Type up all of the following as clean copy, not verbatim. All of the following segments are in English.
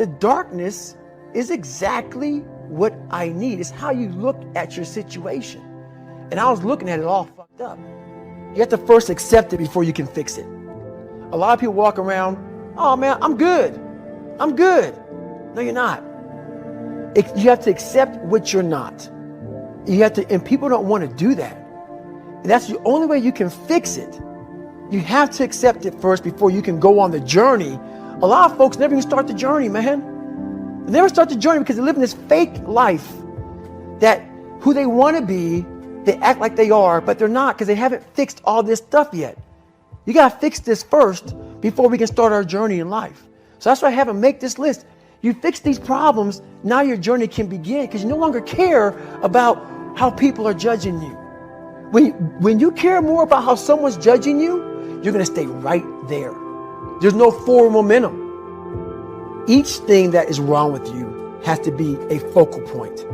the darkness is exactly what I need. It's how you look at your situation. And I was looking at it all fucked up. You have to first accept it before you can fix it. A lot of people walk around, oh man, I'm good. I'm good. No, you're not. You have to accept what you're not. You have to, and people don't want to do that. And that's the only way you can fix it. You have to accept it first before you can go on the journey. A lot of folks never even start the journey, man. They never start the journey because they live in this fake life that who they want to be, they act like they are, but they're not because they haven't fixed all this stuff yet. You got to fix this first before we can start our journey in life. So that's why I have them make this list. You fix these problems, now your journey can begin because you no longer care about how people are judging you. When you care more about how someone's judging you, you're going to stay right there. There's no forward momentum. Each thing that is wrong with you has to be a focal point.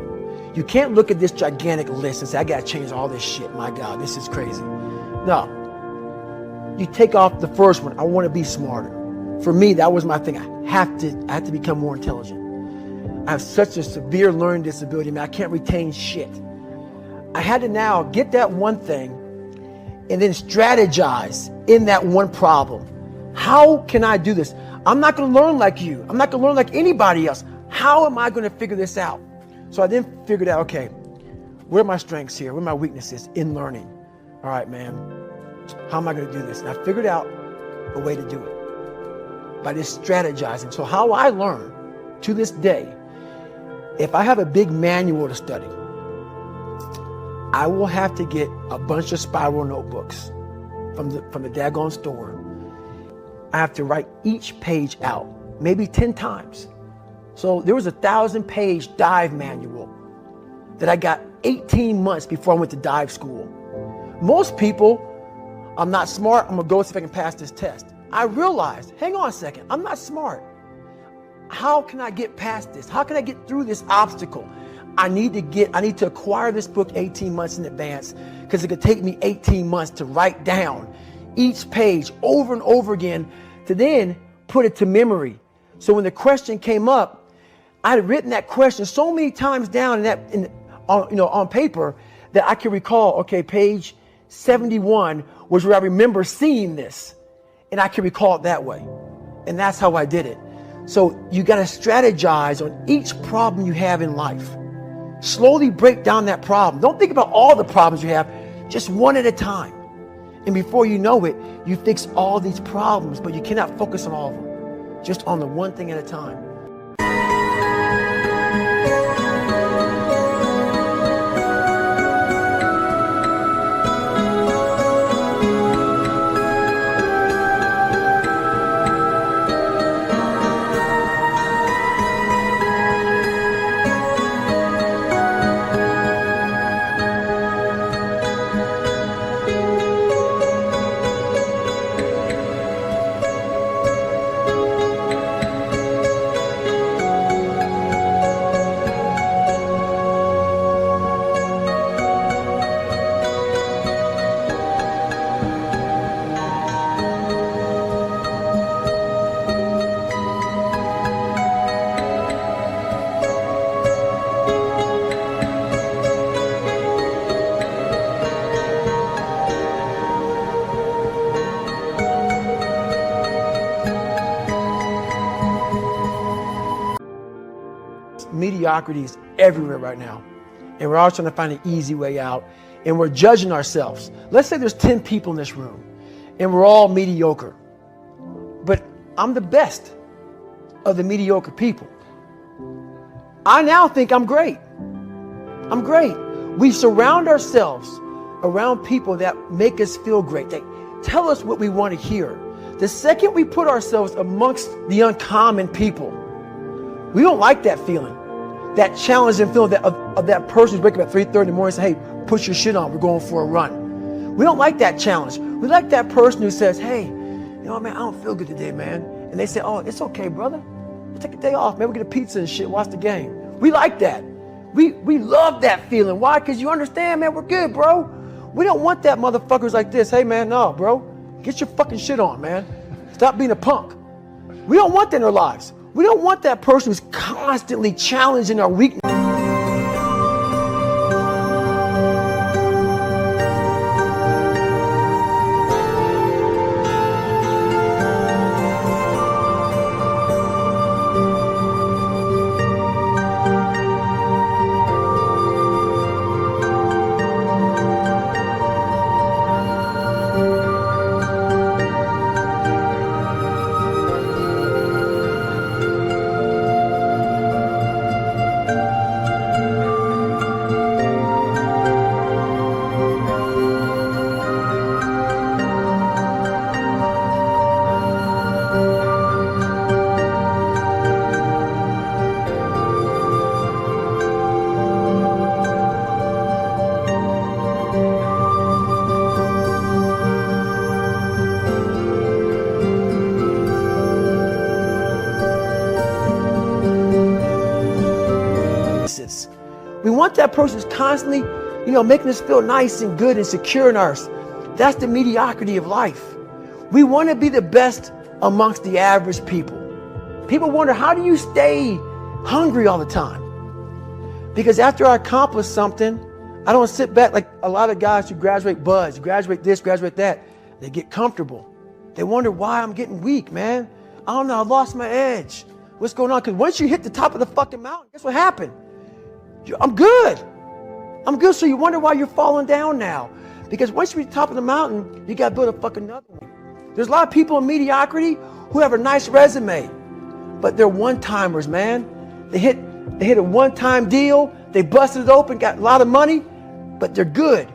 You can't look at this gigantic list and say, I got to change all this shit. My God, this is crazy. No. You take off the first one. I want to be smarter. For me, that was my thing. I have to become more intelligent. I have such a severe learning disability, man. I can't retain shit. I had to now get that one thing and then strategize in that one problem. How can I do this? I'm not going to learn like you. I'm not going to learn like anybody else. How am I going to figure this out? So I then figured out, okay, where are my strengths here? Where are my weaknesses in learning? All right, man, how am I going to do this? And I figured out a way to do it by just strategizing. So how I learn to this day, if I have a big manual to study, I will have to get a bunch of spiral notebooks from the daggone store. I have to write each page out, maybe 10 times. So there was a 1,000-page dive manual that I got 18 months before I went to dive school. Most people, I'm not smart, I'm gonna go see if I can pass this test. I realized, hang on a second, I'm not smart. How can I get past this? How can I get through this obstacle? I need to acquire this book 18 months in advance because it could take me 18 months to write down each page over and over again to then put it to memory. So when the question came up, I had written that question so many times down on paper that I can recall, okay, page 71 was where I remember seeing this, and I can recall it that way. And that's how I did it. So you got to strategize on each problem you have in life. Slowly break down that problem. Don't think about all the problems you have, just one at a time. And before you know it, you fix all these problems, but you cannot focus on all of them. Just on the one thing at a time. Mediocrity is everywhere right now. And we're all trying to find an easy way out. And we're judging ourselves. Let's say there's 10 people in this room and we're all mediocre. But I'm the best of the mediocre people. I now think I'm great. I'm great. We surround ourselves around people that make us feel great. They tell us what we want to hear. The second we put ourselves amongst the uncommon people, we don't like that feeling. That challenging feeling of that person who's waking up at 3:30 in the morning and say, hey, put your shit on, we're going for a run. We don't like that challenge. We like that person who says, hey, you know, man, I don't feel good today, man. And they say, oh, it's okay, brother. We'll take a day off, man. We'll get a pizza and shit, watch the game. We like that. We love that feeling. Why? Because you understand, man, we're good, bro. We don't want that motherfuckers like this. Hey, man, no, bro. Get your fucking shit on, man. Stop being a punk. We don't want that in our lives. We don't want that person who's constantly challenging our weakness. We want that person who's constantly, making us feel nice and good and secure in us. That's the mediocrity of life. We want to be the best amongst the average people. People wonder, how do you stay hungry all the time? Because after I accomplish something, I don't sit back like a lot of guys who graduate buds, graduate this, graduate that. They get comfortable. They wonder why I'm getting weak, man. I don't know, I lost my edge. What's going on? Because once you hit the top of the fucking mountain, guess what happened? I'm good. I'm good. So you wonder why you're falling down now. Because once you reach the top of the mountain, you got to build a fucking another one. There's a lot of people in mediocrity who have a nice resume, but they're one-timers, man. They hit a one-time deal. They busted it open, got a lot of money, but they're good.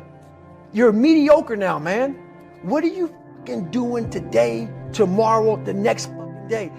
You're mediocre now, man. What are you fucking doing today, tomorrow, the next fucking day?